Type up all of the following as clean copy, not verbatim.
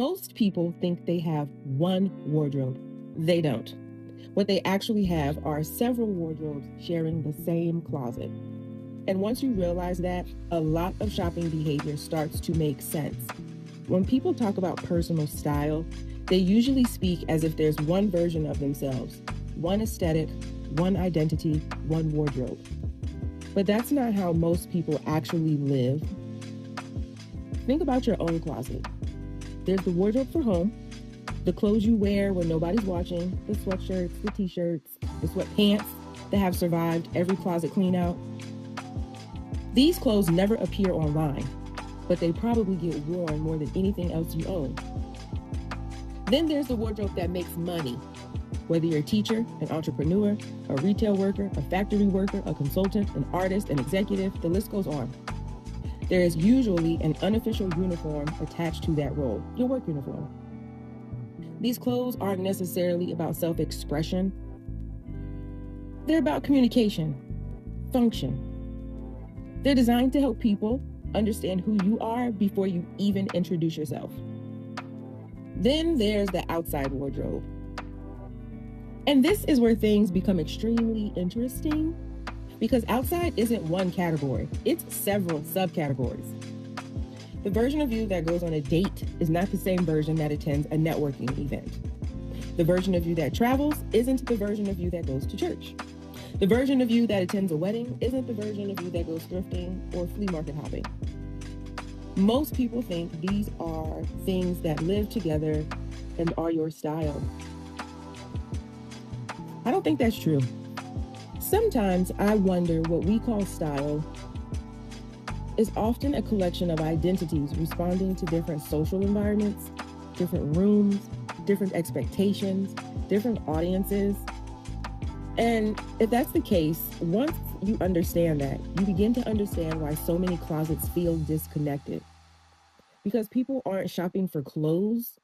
Most people think they have one wardrobe. They don't. What they actually have are several wardrobes sharing the same closet. And once you realize that, a lot of shopping behavior starts to make sense. When people talk about personal style, they usually speak as if there's one version of themselves, one aesthetic, one identity, one wardrobe. But that's not how most people actually live. Think about your own closet. There's the wardrobe for home, the clothes you wear when nobody's watching, the sweatshirts, the t-shirts, the sweatpants that have survived every closet clean out. These clothes never appear online, but they probably get worn more than anything else you own. Then there's the wardrobe that makes money. Whether you're a teacher, an entrepreneur, a retail worker, a factory worker, a consultant, an artist, an executive, the list goes on. There is usually an unofficial uniform attached to that role, your work uniform. These clothes aren't necessarily about self-expression. They're about communication, function. They're designed to help people understand who you are before you even introduce yourself. Then there's the outside wardrobe. And this is where things become extremely interesting because outside isn't one category, it's several subcategories. The version of you that goes on a date is not the same version that attends a networking event. The version of you that travels isn't the version of you that goes to church. The version of you that attends a wedding isn't the version of you that goes thrifting or flea market hopping. Most people think these are things that live together and are your style. I don't think that's true. Sometimes I wonder what we call style is often a collection of identities responding to different social environments, different rooms, different expectations, different audiences. And if that's the case, once you understand that, you begin to understand why so many closets feel disconnected. Because people aren't shopping for clothes,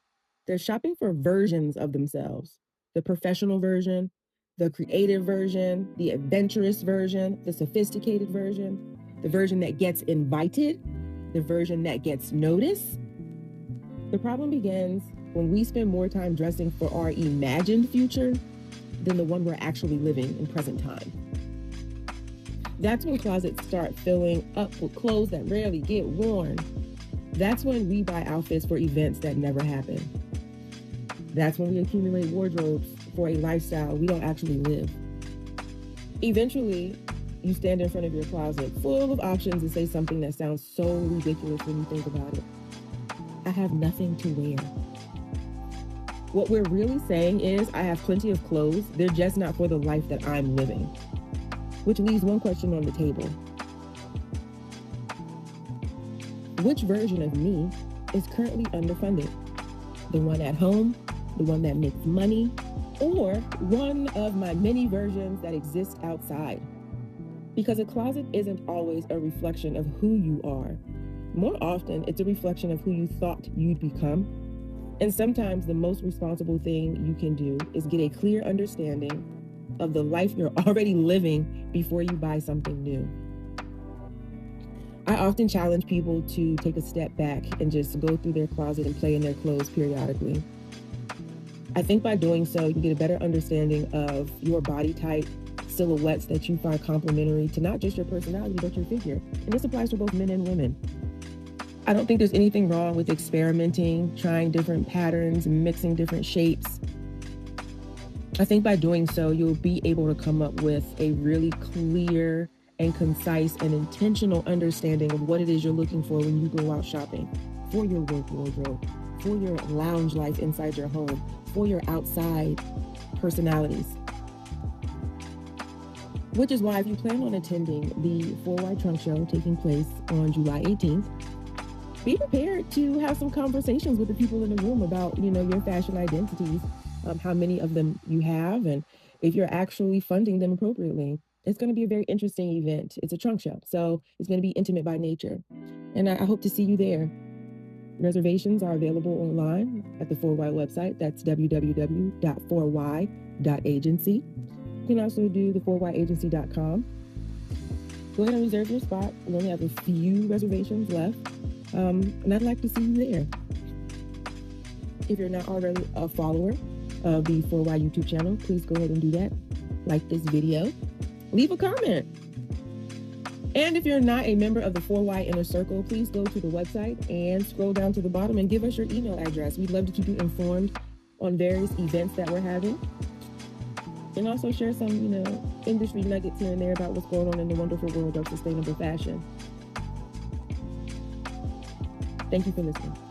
they're shopping for versions of themselves. The professional version, the creative version, the adventurous version, the sophisticated version, the version that gets invited, the version that gets noticed. The problem begins when we spend more time dressing for our imagined future than the one we're actually living in present time. That's when closets start filling up with clothes that rarely get worn. That's when we buy outfits for events that never happen. That's when we accumulate wardrobes for a lifestyle we don't actually live. Eventually, you stand in front of your closet full of options and say something that sounds so ridiculous when you think about it. I have nothing to wear. What we're really saying is, I have plenty of clothes, they're just not for the life that I'm living. Which leaves one question on the table. Which version of me is currently underfunded? The one at home, the one that makes money, or one of my many versions that exist outside? Because a closet isn't always a reflection of who you are. More often, it's a reflection of who you thought you'd become. And sometimes the most responsible thing you can do is get a clear understanding of the life you're already living before you buy something new. I often challenge people to take a step back and just go through their closet and play in their clothes periodically. I think by doing so, you get a better understanding of your body type, silhouettes that you find complementary to not just your personality, but your figure. And this applies to both men and women. I don't think there's anything wrong with experimenting, trying different patterns, mixing different shapes. I think by doing so, you'll be able to come up with a really clear and concise and intentional understanding of what it is you're looking for when you go out shopping, for your work wardrobe, for your lounge life inside your home, for your outside personalities. Which is why if you plan on attending the FORWHY Trunk Show taking place on July 18th, be prepared to have some conversations with the people in the room about, your fashion identities, how many of them you have, and if you're actually funding them appropriately. It's going to be a very interesting event. It's a trunk show, so it's going to be intimate by nature. And I hope to see you there. Reservations are available online at the FORWHY website. That's www.forwhy.agency. You can also do the forwhyagency.com. Go ahead and reserve your spot. We only have a few reservations left. And I'd like to see you there. If you're not already a follower of the FORWHY YouTube channel, please go ahead and do that. Like this video, leave a comment. And if you're not a member of the FORWHY Inner Circle, please go to the website and scroll down to the bottom and give us your email address. We'd love to keep you informed on various events that we're having. And also share some, industry nuggets here and there about what's going on in the wonderful world of sustainable fashion. Thank you for listening.